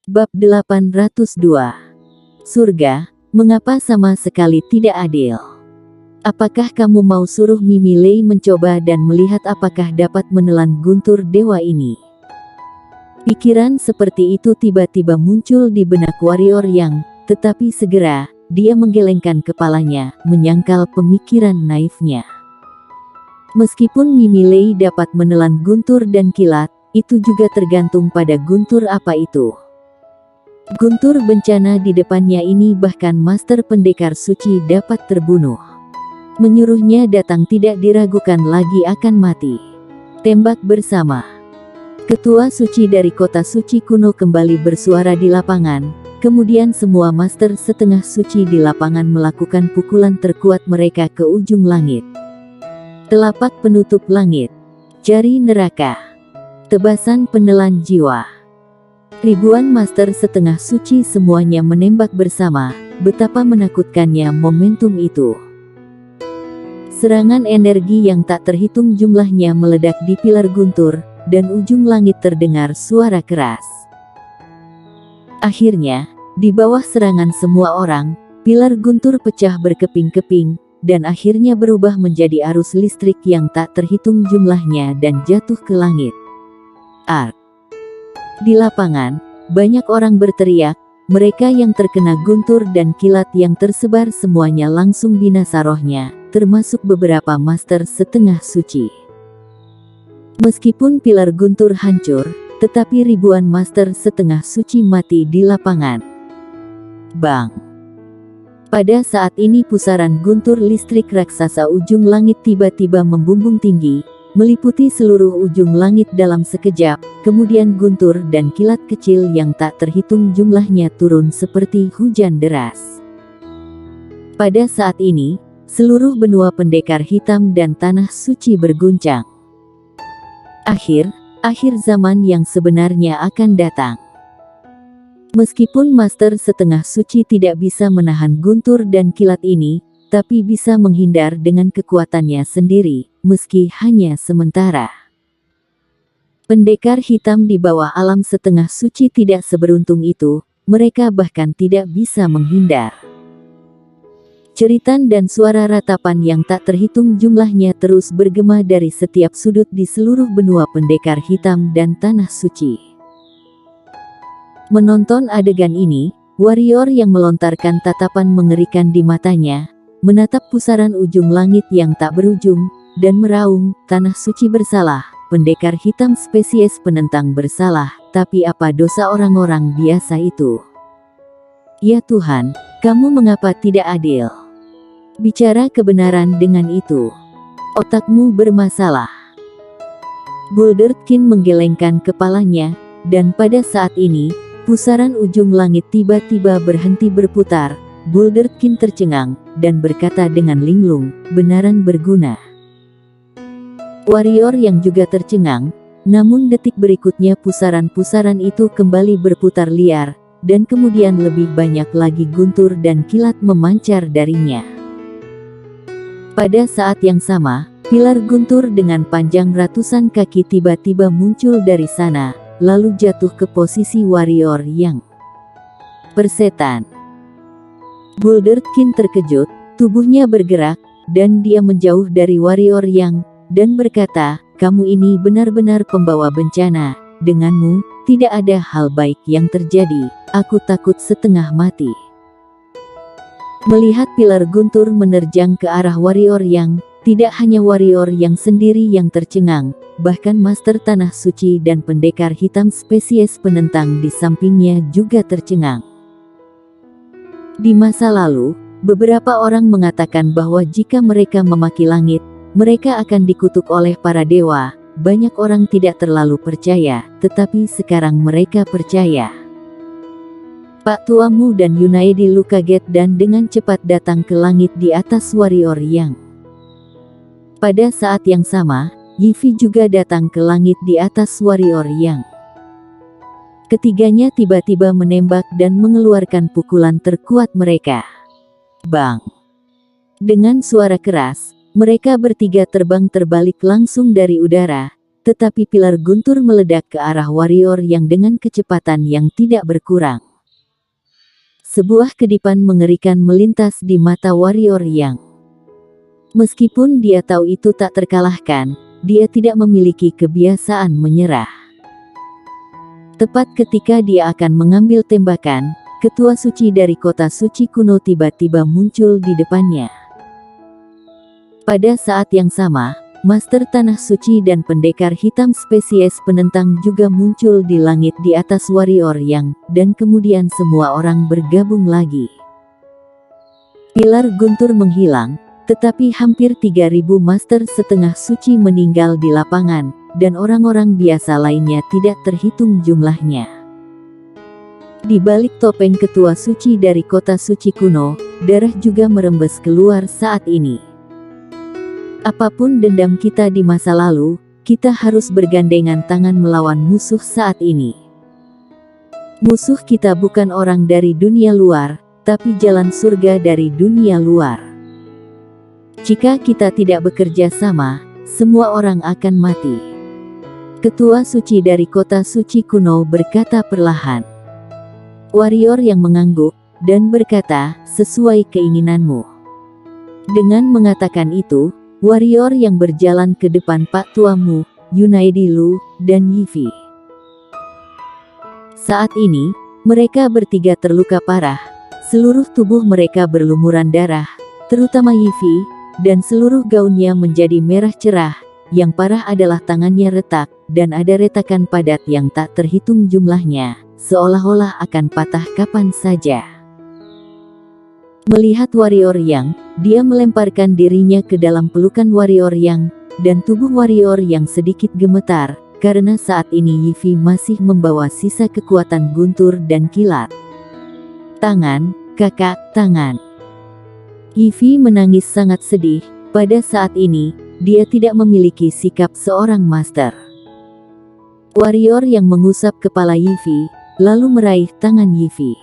Bab 802. Surga, mengapa sama sekali tidak adil? Apakah kamu mau suruh Mimi Lei mencoba dan melihat apakah dapat menelan guntur dewa ini? Pikiran seperti itu tiba-tiba muncul di benak warrior Yang, tetapi segera, dia menggelengkan kepalanya, menyangkal pemikiran naifnya. Meskipun Mimi Lei dapat menelan guntur dan kilat, itu juga tergantung pada guntur apa itu. Guntur bencana di depannya ini bahkan Master Pendekar Suci dapat terbunuh. Menyuruhnya datang tidak diragukan lagi akan mati. Tembak bersama. Ketua suci dari kota suci kuno kembali bersuara di lapangan, kemudian semua master setengah suci di lapangan melakukan pukulan terkuat mereka ke ujung langit. Telapak penutup langit. Jari neraka. Tebasan penelan jiwa. Ribuan master setengah suci semuanya menembak bersama, betapa menakutkannya momentum itu. Serangan energi yang tak terhitung jumlahnya meledak di pilar guntur, dan ujung langit terdengar suara keras. Akhirnya, di bawah serangan semua orang, pilar guntur pecah berkeping-keping, dan akhirnya berubah menjadi arus listrik yang tak terhitung jumlahnya dan jatuh ke langit. Di lapangan, banyak orang berteriak, mereka yang terkena guntur dan kilat yang tersebar semuanya langsung binasa rohnya, termasuk beberapa master setengah suci. Meskipun pilar guntur hancur, tetapi ribuan master setengah suci mati di lapangan. Bang! Pada saat ini pusaran guntur listrik raksasa ujung langit tiba-tiba membumbung tinggi, meliputi seluruh ujung langit dalam sekejap, kemudian guntur dan kilat kecil yang tak terhitung jumlahnya turun seperti hujan deras. Pada saat ini, seluruh benua pendekar hitam dan tanah suci berguncang. Akhir zaman yang sebenarnya akan datang. Meskipun master setengah suci tidak bisa menahan guntur dan kilat ini, tapi bisa menghindar dengan kekuatannya sendiri, meski hanya sementara. Pendekar hitam di bawah alam setengah suci tidak seberuntung itu, mereka bahkan tidak bisa menghindar. Ceritan dan suara ratapan yang tak terhitung jumlahnya terus bergema dari setiap sudut di seluruh benua pendekar hitam dan tanah suci. Menonton adegan ini, warrior yang melontarkan tatapan mengerikan di matanya, menatap pusaran ujung langit yang tak berujung, dan meraung, tanah suci bersalah, pendekar hitam spesies penentang bersalah, tapi apa dosa orang-orang biasa itu? Ya Tuhan, kamu mengapa tidak adil? Bicara kebenaran dengan itu. Otakmu bermasalah. Bulderkin menggelengkan kepalanya, dan pada saat ini, pusaran ujung langit tiba-tiba berhenti berputar. Bulderkin tercengang, dan berkata dengan linglung, benaran berguna. Warrior yang juga tercengang, namun detik berikutnya pusaran-pusaran itu kembali berputar liar, dan kemudian lebih banyak lagi guntur dan kilat memancar darinya. Pada saat yang sama, pilar guntur dengan panjang ratusan kaki tiba-tiba muncul dari sana, lalu jatuh ke posisi warrior Yang. Persetan. Bulderkin terkejut, tubuhnya bergerak, dan dia menjauh dari warrior Yang, dan berkata, kamu ini benar-benar pembawa bencana, denganmu, tidak ada hal baik yang terjadi, aku takut setengah mati. Melihat pilar guntur menerjang ke arah warrior Yang, tidak hanya warrior Yang sendiri yang tercengang, bahkan master tanah suci dan pendekar hitam spesies penentang di sampingnya juga tercengang. Di masa lalu, beberapa orang mengatakan bahwa jika mereka memaki langit, mereka akan dikutuk oleh para dewa. Banyak orang tidak terlalu percaya, tetapi sekarang mereka percaya. Pak tuamu dan Yunaedi Lu kaget dan dengan cepat datang ke langit di atas warrior Yang. Pada saat yang sama, Yivi juga datang ke langit di atas warrior Yang. Ketiganya tiba-tiba menembak dan mengeluarkan pukulan terkuat mereka. Bang! Dengan suara keras, mereka bertiga terbang terbalik langsung dari udara, tetapi pilar guntur meledak ke arah warrior yang dengan kecepatan yang tidak berkurang. Sebuah kedipan mengerikan melintas di mata warrior yang, meskipun dia tahu itu tak terkalahkan, dia tidak memiliki kebiasaan menyerah. Tepat ketika dia akan mengambil tembakan, ketua suci dari kota suci kuno tiba-tiba muncul di depannya. Pada saat yang sama, Master Tanah Suci dan pendekar hitam spesies penentang juga muncul di langit di atas warrior yang, dan kemudian semua orang bergabung lagi. Pilar guntur menghilang, tetapi hampir 3.000 Master setengah suci meninggal di lapangan, dan orang-orang biasa lainnya tidak terhitung jumlahnya. Di balik topeng ketua suci dari kota suci kuno, darah juga merembes keluar saat ini. Apapun dendam kita di masa lalu, kita harus bergandengan tangan melawan musuh saat ini. Musuh kita bukan orang dari dunia luar, tapi jalan surga dari dunia luar. Jika kita tidak bekerja sama, semua orang akan mati. Ketua suci dari kota suci kuno berkata perlahan. Warrior yang mengangguk, dan berkata, sesuai keinginanmu. Dengan mengatakan itu, warrior yang berjalan ke depan Pak Tuamu, Yunaidi Lu, dan Yifi. Saat ini, mereka bertiga terluka parah. Seluruh tubuh mereka berlumuran darah, terutama Yifi, dan seluruh gaunnya menjadi merah cerah. Yang parah adalah tangannya retak, dan ada retakan padat yang tak terhitung jumlahnya, seolah-olah akan patah kapan saja. Melihat warrior yang, dia melemparkan dirinya ke dalam pelukan warrior yang, dan tubuh warrior yang sedikit gemetar, karena saat ini Yifi masih membawa sisa kekuatan guntur dan kilat. Tangan, kakak, tangan. Yifi menangis sangat sedih. Pada saat ini, dia tidak memiliki sikap seorang master. Warrior yang mengusap kepala Yifi, lalu meraih tangan Yifi.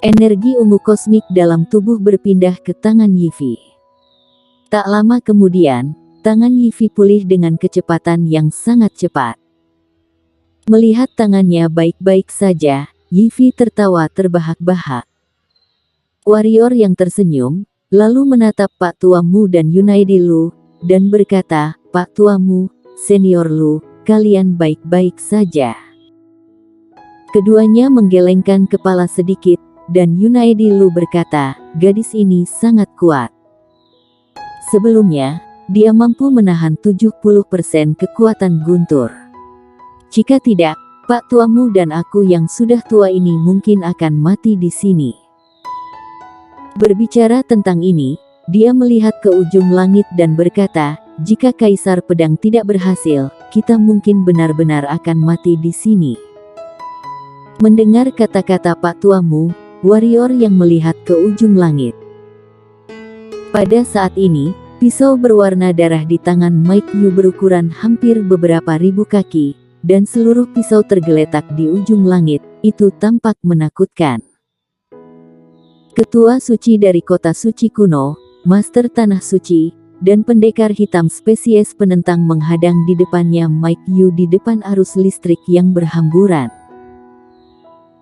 Energi ungu kosmik dalam tubuh berpindah ke tangan Yifi. Tak lama kemudian, tangan Yifi pulih dengan kecepatan yang sangat cepat. Melihat tangannya baik-baik saja, Yifi tertawa terbahak-bahak. Warrior yang tersenyum, lalu menatap Pak Tuamu dan Yunaidi Lu, dan berkata, Pak Tuamu, Senior Lu, kalian baik-baik saja. Keduanya menggelengkan kepala sedikit, dan Yunaidi Lu berkata, gadis ini sangat kuat. Sebelumnya, dia mampu menahan 70% kekuatan guntur. Jika tidak, Pak Tuamu dan aku yang sudah tua ini mungkin akan mati di sini. Berbicara tentang ini, dia melihat ke ujung langit dan berkata, jika Kaisar Pedang tidak berhasil, kita mungkin benar-benar akan mati di sini. Mendengar kata-kata Pak Tuamu, warrior yang melihat ke ujung langit. Pada saat ini, pisau berwarna darah di tangan Mike Yu berukuran hampir beberapa ribu kaki, dan seluruh pisau tergeletak di ujung langit. Itu tampak menakutkan. Ketua suci dari kota suci kuno, Master Tanah Suci, dan pendekar hitam spesies penentang menghadang di depannya Mike Yu di depan arus listrik yang berhamburan.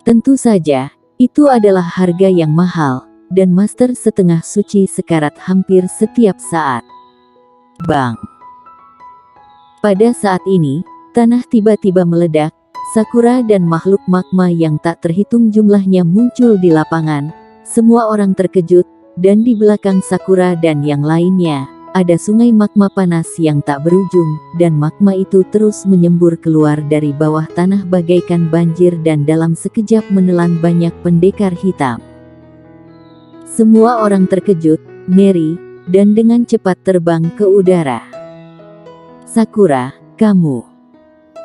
Tentu saja, itu adalah harga yang mahal, dan Master setengah suci sekarat hampir setiap saat. Bang! Pada saat ini, tanah tiba-tiba meledak, sakura dan makhluk magma yang tak terhitung jumlahnya muncul di lapangan. Semua orang terkejut, dan di belakang sakura dan yang lainnya, ada sungai magma panas yang tak berujung, dan magma itu terus menyembur keluar dari bawah tanah bagaikan banjir dan dalam sekejap menelan banyak pendekar hitam. Semua orang terkejut, ngeri, dan dengan cepat terbang ke udara. Sakura, kamu.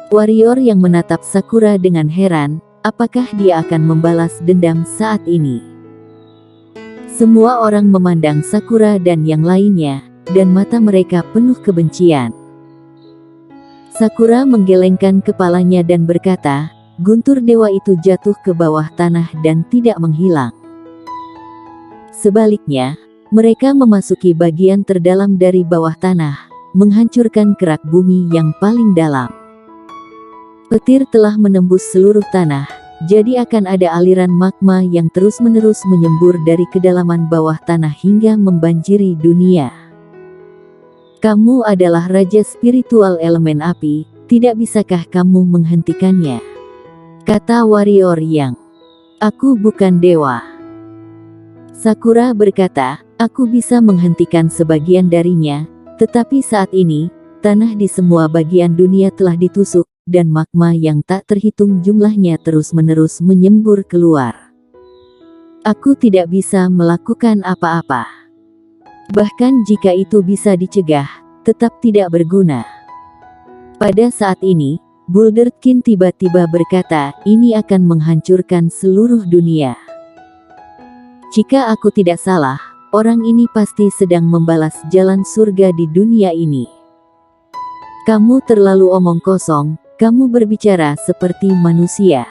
Warrior yang menatap Sakura dengan heran, apakah dia akan membalas dendam saat ini? Semua orang memandang Sakura dan yang lainnya, dan mata mereka penuh kebencian. Sakura menggelengkan kepalanya dan berkata, guntur dewa itu jatuh ke bawah tanah dan tidak menghilang. Sebaliknya, mereka memasuki bagian terdalam dari bawah tanah, menghancurkan kerak bumi yang paling dalam. Petir telah menembus seluruh tanah, jadi akan ada aliran magma yang terus-menerus menyembur dari kedalaman bawah tanah hingga membanjiri dunia. Kamu adalah raja spiritual elemen api, tidak bisakah kamu menghentikannya? Kata warrior yang, aku bukan dewa. Sakura berkata, aku bisa menghentikan sebagian darinya, tetapi saat ini, tanah di semua bagian dunia telah ditusuk, dan magma yang tak terhitung jumlahnya terus-menerus menyembur keluar. Aku tidak bisa melakukan apa-apa. Bahkan jika itu bisa dicegah, tetap tidak berguna. Pada saat ini, Bulderkin tiba-tiba berkata, ini akan menghancurkan seluruh dunia. Jika aku tidak salah, orang ini pasti sedang membalas jalan surga di dunia ini. Kamu terlalu omong kosong, kamu berbicara seperti manusia,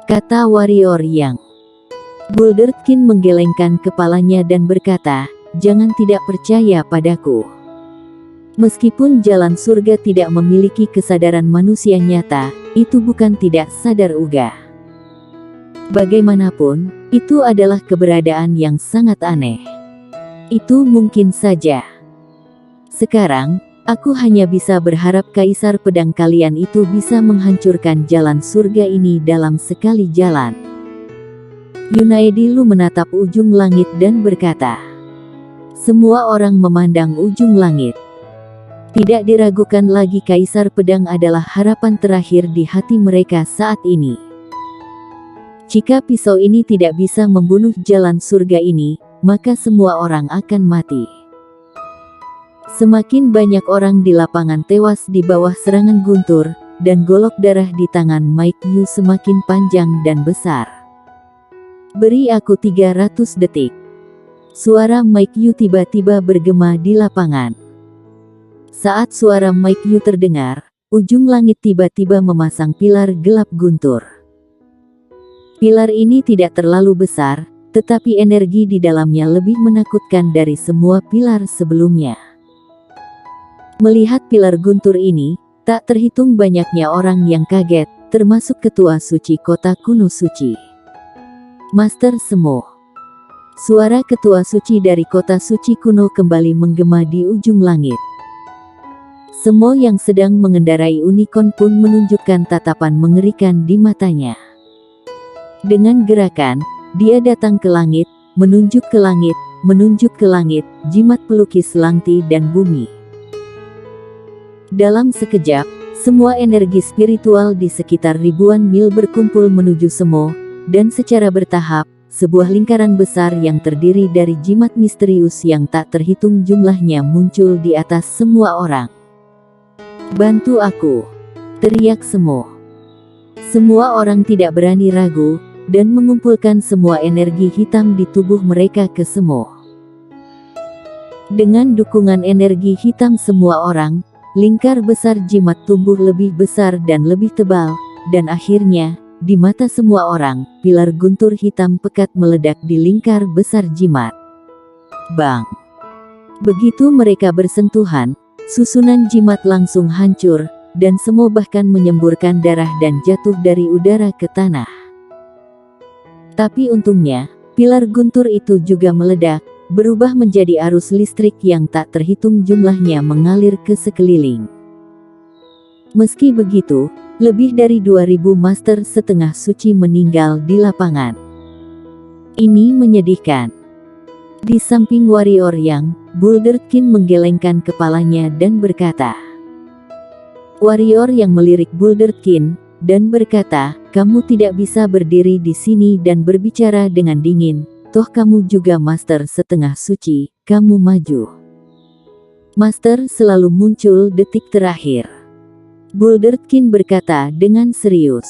kata warrior yang. Bulderkin menggelengkan kepalanya dan berkata, jangan tidak percaya padaku. Meskipun jalan surga tidak memiliki kesadaran manusia nyata, itu bukan tidak sadar uga. Bagaimanapun, itu adalah keberadaan yang sangat aneh. Itu mungkin saja. Sekarang, aku hanya bisa berharap kaisar pedang kalian itu bisa menghancurkan jalan surga ini dalam sekali jalan. Yunaedilu menatap ujung langit dan berkata. Semua orang memandang ujung langit. Tidak diragukan lagi kaisar pedang adalah harapan terakhir di hati mereka saat ini. Jika pisau ini tidak bisa membunuh jalan surga ini, maka semua orang akan mati. Semakin banyak orang di lapangan tewas di bawah serangan guntur, dan golok darah di tangan Mike Yu semakin panjang dan besar. Beri aku 300 detik. Suara Mike Yu tiba-tiba bergema di lapangan. Saat suara Mike Yu terdengar, ujung langit tiba-tiba memasang pilar gelap guntur. Pilar ini tidak terlalu besar, tetapi energi di dalamnya lebih menakutkan dari semua pilar sebelumnya. Melihat pilar guntur ini, tak terhitung banyaknya orang yang kaget, termasuk ketua suci kota kuno suci. Master Semo. Suara ketua suci dari kota suci kuno kembali menggema di ujung langit. Semo yang sedang mengendarai unicorn pun menunjukkan tatapan mengerikan di matanya. Dengan gerakan, dia datang ke langit, menunjuk ke langit, menunjuk ke langit, jimat pelukis langit dan bumi. Dalam sekejap, semua energi spiritual di sekitar ribuan mil berkumpul menuju Semo, dan secara bertahap, sebuah lingkaran besar yang terdiri dari jimat misterius yang tak terhitung jumlahnya muncul di atas semua orang. Bantu aku! Teriak Semo. Semua orang tidak berani ragu, dan mengumpulkan semua energi hitam di tubuh mereka ke Semo. Dengan dukungan energi hitam semua orang, lingkar besar jimat tumbuh lebih besar dan lebih tebal, dan akhirnya, di mata semua orang, pilar guntur hitam pekat meledak di lingkar besar jimat. Bang! Begitu mereka bersentuhan, susunan jimat langsung hancur, dan Semo bahkan menyemburkan darah dan jatuh dari udara ke tanah. Tapi untungnya, pilar guntur itu juga meledak, berubah menjadi arus listrik yang tak terhitung jumlahnya mengalir ke sekeliling. Meski begitu, lebih dari 2000 master setengah suci meninggal di lapangan. Ini menyedihkan. Di samping warrior yang, Bulderkin menggelengkan kepalanya dan berkata. Warrior yang melirik Bulderkin, dan berkata, kamu tidak bisa berdiri di sini dan berbicara dengan dingin. Toh kamu juga master setengah suci, kamu maju. Master selalu muncul detik terakhir. Bulderkin berkata dengan serius.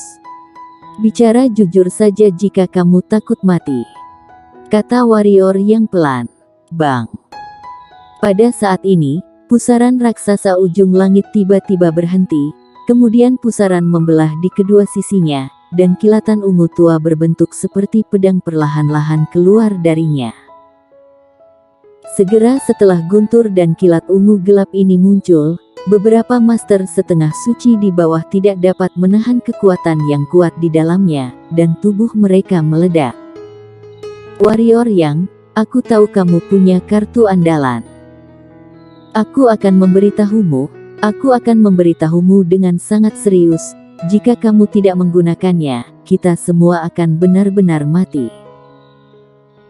Bicara jujur saja jika kamu takut mati. Kata warrior yang pelan. Bang. Pada saat ini, pusaran raksasa ujung langit tiba-tiba berhenti, kemudian pusaran membelah di kedua sisinya, dan kilatan ungu tua berbentuk seperti pedang perlahan-lahan keluar darinya. Segera setelah guntur dan kilat ungu gelap ini muncul, beberapa master setengah suci di bawah tidak dapat menahan kekuatan yang kuat di dalamnya, dan tubuh mereka meledak. Warrior Yang, aku tahu kamu punya kartu andalan. Aku akan memberitahumu dengan sangat serius, jika kamu tidak menggunakannya, kita semua akan benar-benar mati.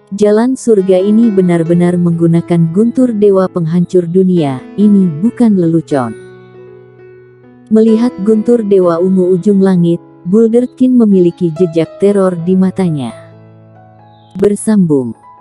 Jalan surga ini benar-benar menggunakan guntur dewa penghancur dunia, ini bukan lelucon. Melihat guntur dewa ungu ujung langit, Bulderkin memiliki jejak teror di matanya. Bersambung.